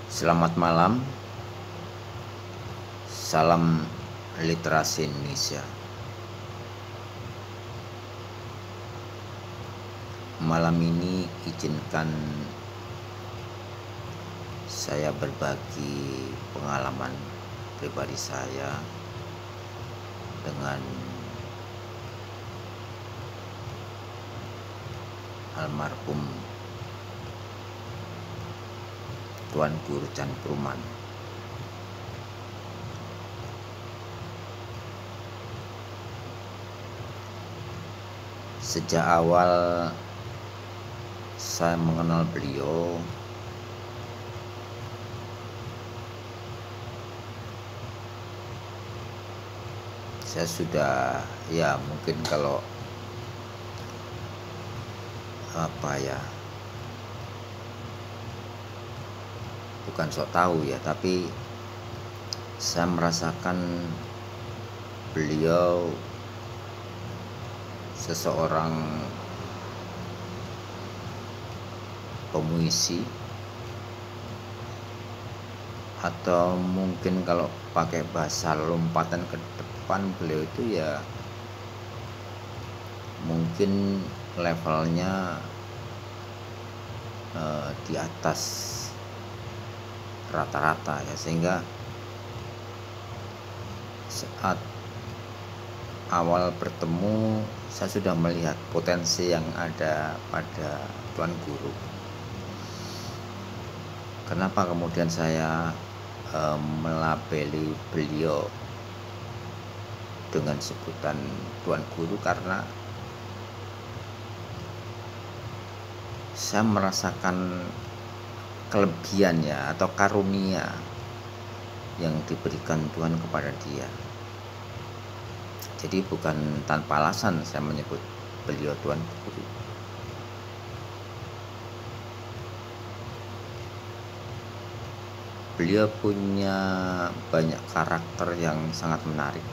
Selamat malam, salam literasi Indonesia. Malam ini izinkan saya berbagi pengalaman pribadi saya dengan almarhum Tuan Guru Chan Pruman. Sejak awal saya mengenal beliau, saya sudah mungkin kalau bukan sok tahu ya, tapi saya merasakan beliau seseorang pemuisi, atau mungkin kalau pakai bahasa lompatan ke depan, beliau itu ya mungkin levelnya di atas rata-rata ya, sehingga saat awal bertemu saya sudah melihat potensi yang ada pada Tuan Guru. Kenapa kemudian saya melabeli beliau dengan sebutan Tuan Guru? Karena saya merasakan kelebihan ya, atau karunia yang diberikan Tuhan kepada dia. Jadi bukan tanpa alasan saya menyebut beliau Tuan Guru. Beliau punya banyak karakter yang sangat menarik.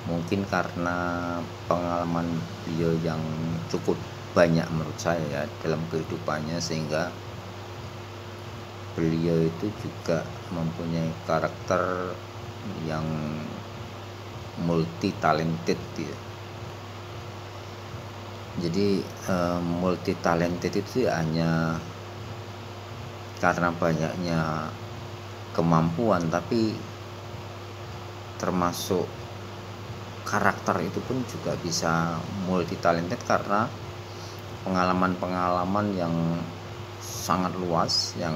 Mungkin karena pengalaman beliau yang cukup banyak menurut saya ya dalam kehidupannya, sehingga beliau itu juga mempunyai karakter yang multi talented ya. Jadi multi talented itu hanya karena banyaknya kemampuan, tapi termasuk karakter itu pun juga bisa multi talented karena pengalaman-pengalaman yang sangat luas, yang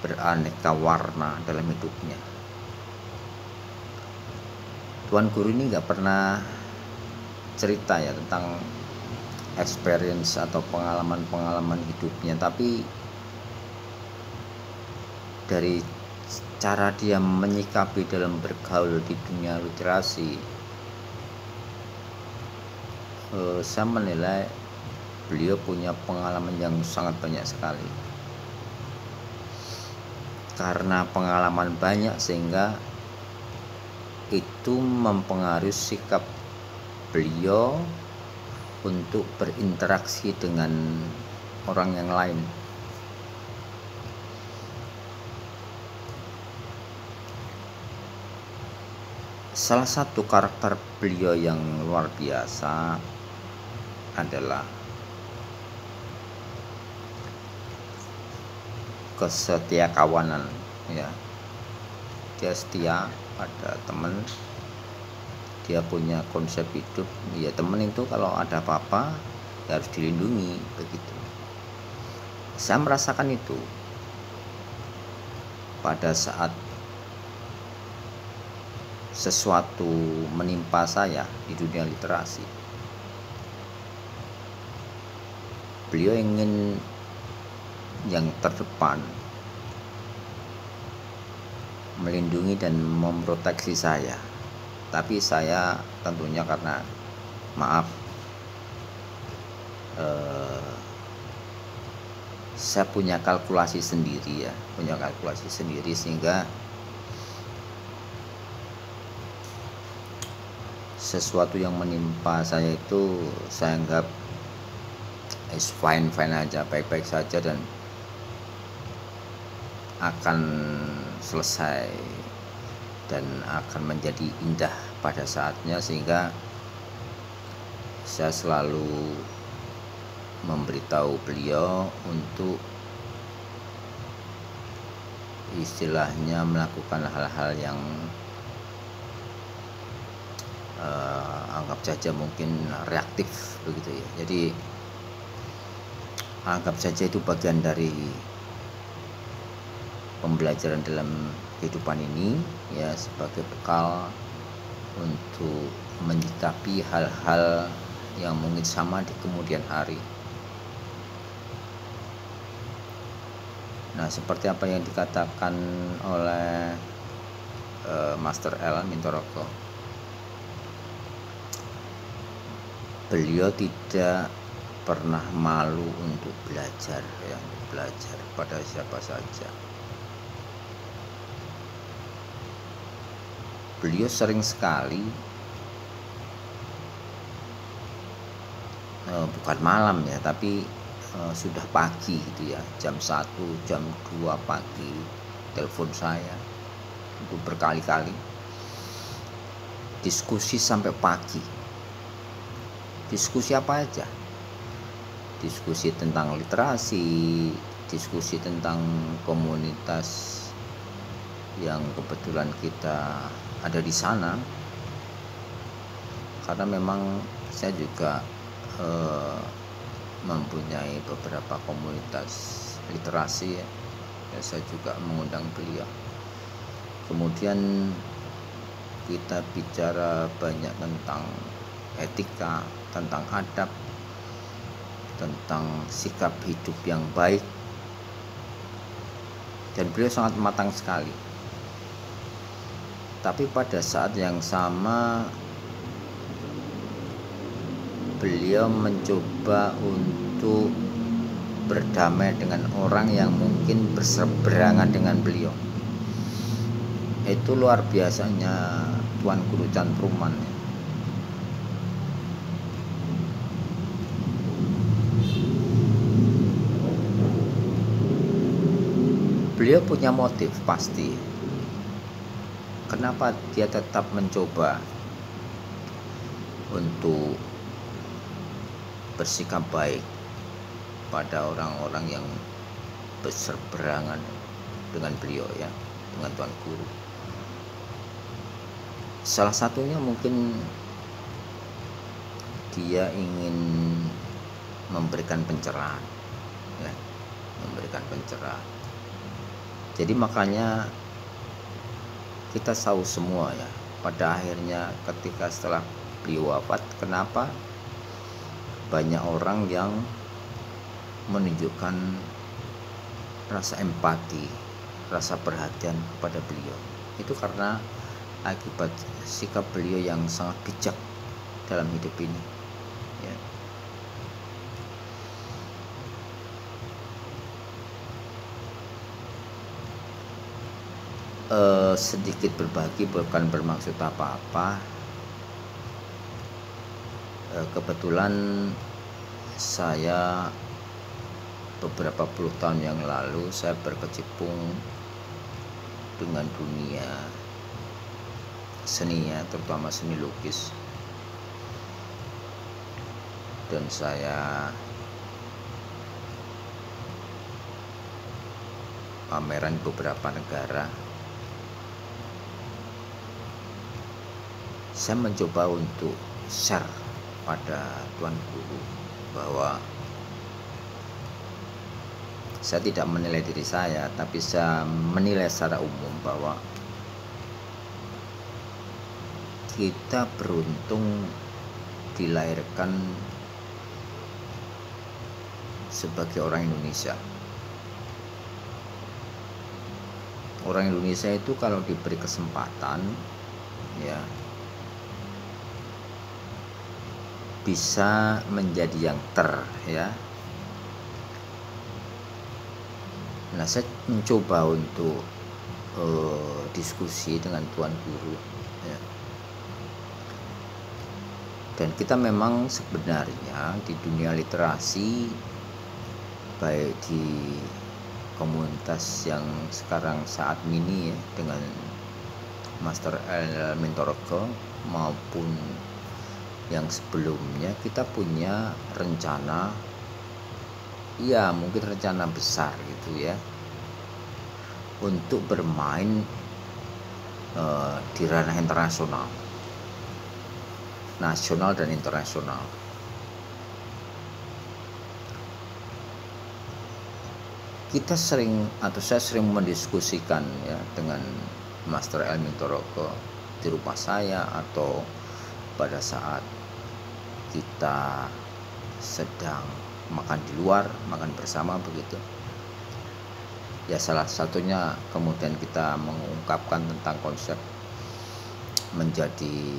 beraneka warna dalam hidupnya. Tuan Guru ini nggak pernah cerita ya tentang experience atau pengalaman-pengalaman hidupnya, tapi dari cara dia menyikapi dalam bergaul di dunia literasi, saya menilai beliau punya pengalaman yang sangat banyak sekali. Karena pengalaman banyak, sehingga itu mempengaruhi sikap beliau untuk berinteraksi dengan orang yang lain. Salah satu karakter beliau yang luar biasa adalah kesetiakawanan ya. Dia setia pada teman, dia punya konsep hidup ya, teman itu kalau ada apa-apa ya harus dilindungi, begitu. Saya merasakan itu pada saat sesuatu menimpa saya di dunia literasi. Beliau ingin yang terdepan, melindungi dan memproteksi saya. Tapi saya tentunya karena saya punya kalkulasi sendiri sehingga sesuatu yang menimpa saya itu saya anggap is fine aja, baik-baik saja, dan akan selesai dan akan menjadi indah pada saatnya, sehingga saya selalu memberitahu beliau untuk istilahnya melakukan hal-hal yang anggap saja mungkin reaktif begitu ya. Jadi anggap saja itu bagian dari pembelajaran dalam kehidupan ini ya, sebagai bekal untuk menyikapi hal-hal yang mungkin sama di kemudian hari. Nah, seperti apa yang dikatakan oleh Master L Mintoroko, beliau tidak pernah malu untuk belajar ya, belajar pada siapa saja. Beliau sering sekali bukan malam ya, tapi sudah pagi gitu ya, jam 1, jam 2 pagi telepon saya untuk berkali-kali diskusi sampai pagi. Diskusi apa aja? Diskusi tentang literasi, diskusi tentang komunitas yang kebetulan kita ada di sana, karena memang saya juga mempunyai beberapa komunitas literasi ya. Saya juga mengundang beliau. Kemudian kita bicara banyak tentang etika, tentang adab, tentang sikap hidup yang baik, dan beliau sangat matang sekali. Tapi pada saat yang sama beliau mencoba untuk berdamai dengan orang yang mungkin berseberangan dengan beliau. Itu luar biasanya Tuan Guru Chan Pruman ya. Beliau punya motif pasti. Kenapa dia tetap mencoba untuk bersikap baik pada orang-orang yang berseberangan dengan beliau ya, dengan Tuan Guru? Salah satunya mungkin dia ingin memberikan pencerahan ya, memberikan pencerahan. Jadi makanya kita tahu semua ya, pada akhirnya ketika setelah beliau wafat, kenapa banyak orang yang menunjukkan rasa empati, rasa perhatian kepada beliau. Itu karena akibat sikap beliau yang sangat bijak dalam hidup ini ya. Sedikit berbagi, bukan bermaksud apa-apa. Kebetulan saya beberapa puluh tahun yang lalu saya berkecimpung dengan dunia seni ya, terutama seni lukis, dan saya pameran beberapa negara. Saya mencoba untuk share pada Tuan Guru bahwa saya tidak menilai diri saya, tapi saya menilai secara umum bahwa kita beruntung dilahirkan sebagai orang Indonesia. Orang Indonesia itu kalau diberi kesempatan ya, bisa menjadi yang ya. Nah, saya mencoba untuk diskusi dengan Tuan Guru ya. Dan kita memang sebenarnya di dunia literasi, baik di komunitas yang sekarang saat ini ya, dengan Master El Mintorogo maupun yang sebelumnya, kita punya rencana, ya mungkin rencana besar gitu ya, untuk bermain di ranah internasional, nasional dan internasional. Kita sering, atau saya sering mendiskusikan ya dengan Master El Mintorogo di rumah saya, atau pada saat kita sedang makan di luar, makan bersama begitu. Ya salah satunya kemudian kita mengungkapkan tentang konsep menjadi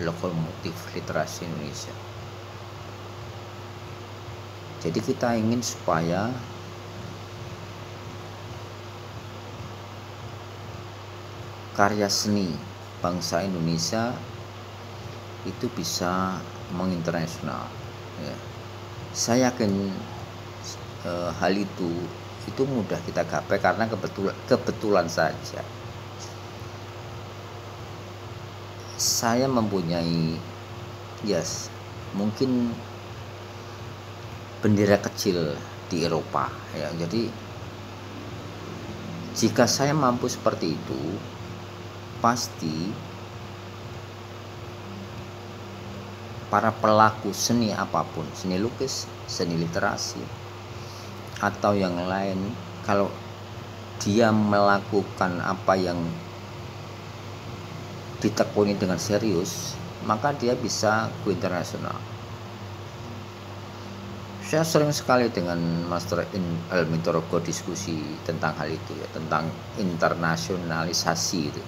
lokomotif literasi Indonesia. Jadi kita ingin supaya karya seni bangsa Indonesia itu bisa menginternasional ya. Saya yakin hal itu mudah kita gapai karena kebetulan saja saya mempunyai mungkin bendera kecil di Eropa ya. Jadi jika saya mampu seperti itu, pasti para pelaku seni apapun, seni lukis, seni literasi, atau yang lain, kalau dia melakukan apa yang ditekuni dengan serius, maka dia bisa go internasional. Saya sering sekali dengan Master El Mintorogo diskusi tentang hal itu ya, tentang internasionalisasi itu,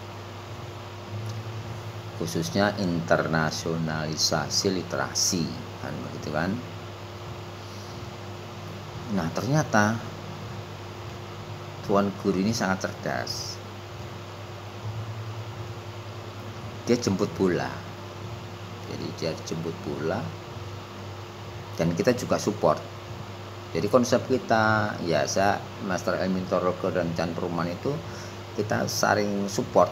khususnya internasionalisasi literasi kan begitu kan. Nah ternyata Tuan Guru ini sangat cerdas. Dia jemput bola. Jadi dia jemput bola dan kita juga support. Jadi konsep kita ya, saya, Master El Mintorogo dan Chan Pruman itu kita saling support,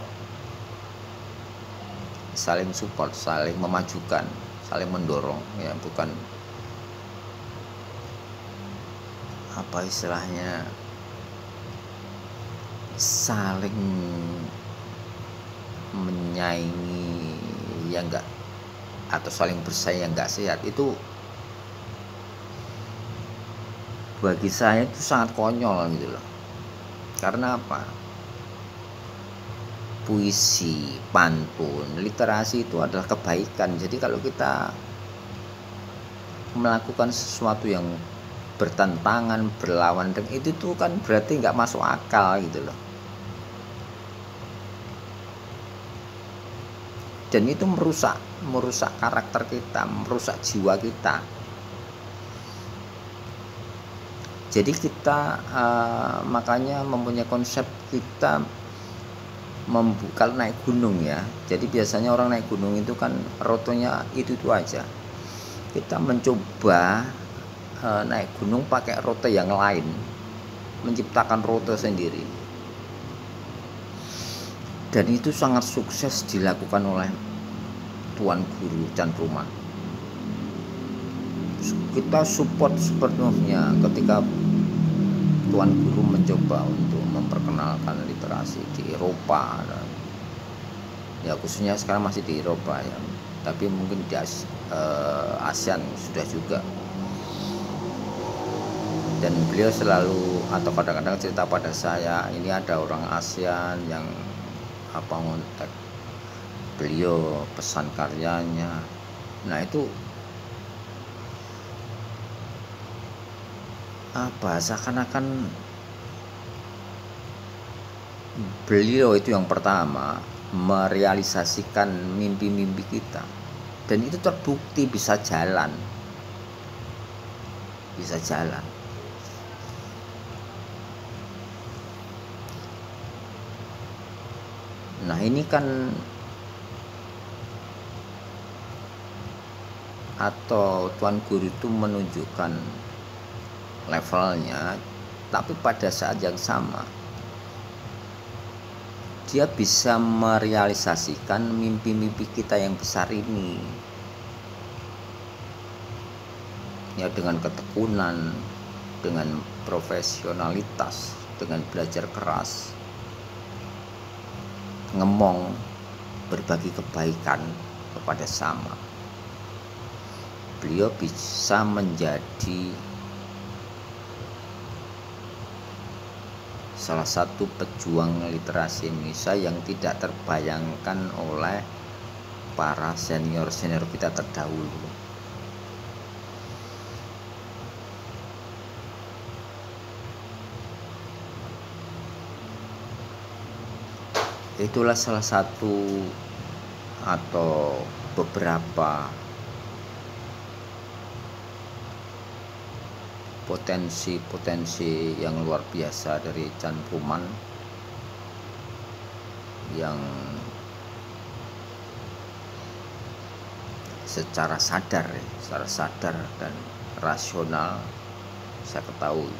saling memajukan, saling mendorong ya, bukan apa istilahnya, saling menyaingi ya enggak, atau saling bersaing yang enggak sehat. Itu bagi saya itu sangat konyol gitu loh. Karena apa? Puisi, pantun, literasi itu adalah kebaikan. Jadi kalau kita melakukan sesuatu yang bertentangan, berlawan dengan itu tuh kan berarti nggak masuk akal gitu loh. Dan itu merusak karakter kita, merusak jiwa kita. Jadi kita makanya mempunyai konsep kita kalau naik gunung ya. Jadi biasanya orang naik gunung itu kan rutenya itu aja. Kita mencoba naik gunung pakai rute yang lain, menciptakan rute sendiri, dan itu sangat sukses dilakukan oleh Tuan Guru Chan Pruman. Kita support sepenuhnya ketika Tuan Guru mencoba untuk memperkenalkan literasi di Eropa, dan ya khususnya sekarang masih di Eropa ya, tapi mungkin di ASEAN sudah juga. Dan beliau selalu, atau kadang-kadang cerita pada saya, ini ada orang ASEAN yang ngontak beliau, pesan karyanya. Nah itu seakan-akan beliau itu yang pertama merealisasikan mimpi-mimpi kita, dan itu terbukti bisa jalan. Nah ini kan atau tuan guru itu menunjukkan levelnya, tapi pada saat yang sama dia bisa merealisasikan mimpi-mimpi kita yang besar ini, ya, dengan ketekunan, dengan profesionalitas, dengan belajar keras, ngemong, berbagi kebaikan kepada sama. Beliau bisa menjadi salah satu pejuang literasi Indonesia yang tidak terbayangkan oleh para senior-senior kita terdahulu. Itulah salah satu atau beberapa potensi-potensi yang luar biasa dari Chan Pruman yang secara sadar dan rasional saya ketahui.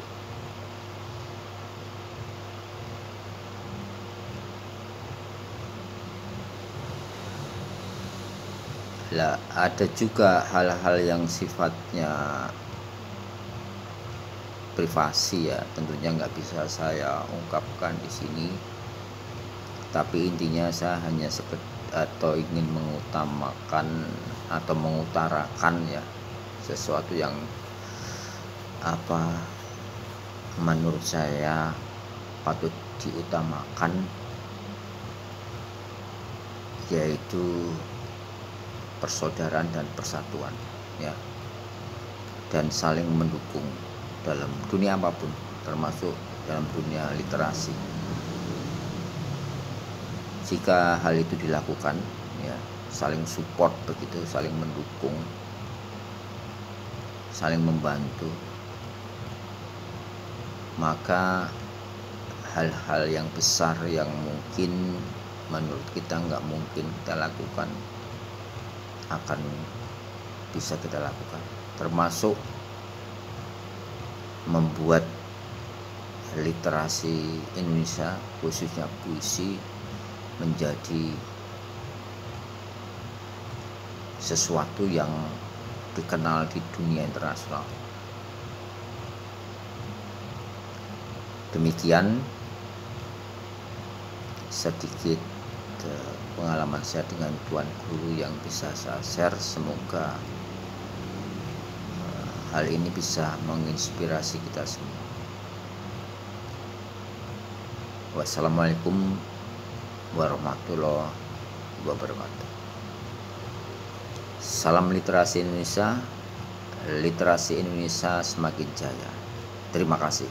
Lah, ada juga hal-hal yang sifatnya privasi, ya, tentunya nggak bisa saya ungkapkan di sini, tapi intinya saya hanya atau ingin mengutamakan atau mengutarakan, ya, sesuatu yang menurut saya patut diutamakan, yaitu persaudaraan dan persatuan, ya, dan saling mendukung dalam dunia apapun, termasuk dalam dunia literasi. Jika hal itu dilakukan, ya, saling support begitu, saling mendukung, saling membantu, maka hal-hal yang besar yang mungkin menurut kita nggak mungkin kita lakukan akan bisa kita lakukan, termasuk membuat literasi Indonesia, khususnya puisi, menjadi sesuatu yang dikenal di dunia internasional. Demikian sedikit pengalaman saya dengan tuan guru yang bisa saya share. Semoga hal ini bisa menginspirasi kita semua. Wassalamualaikum warahmatullahi wabarakatuh. Salam literasi Indonesia, literasi Indonesia semakin jaya. Terima kasih.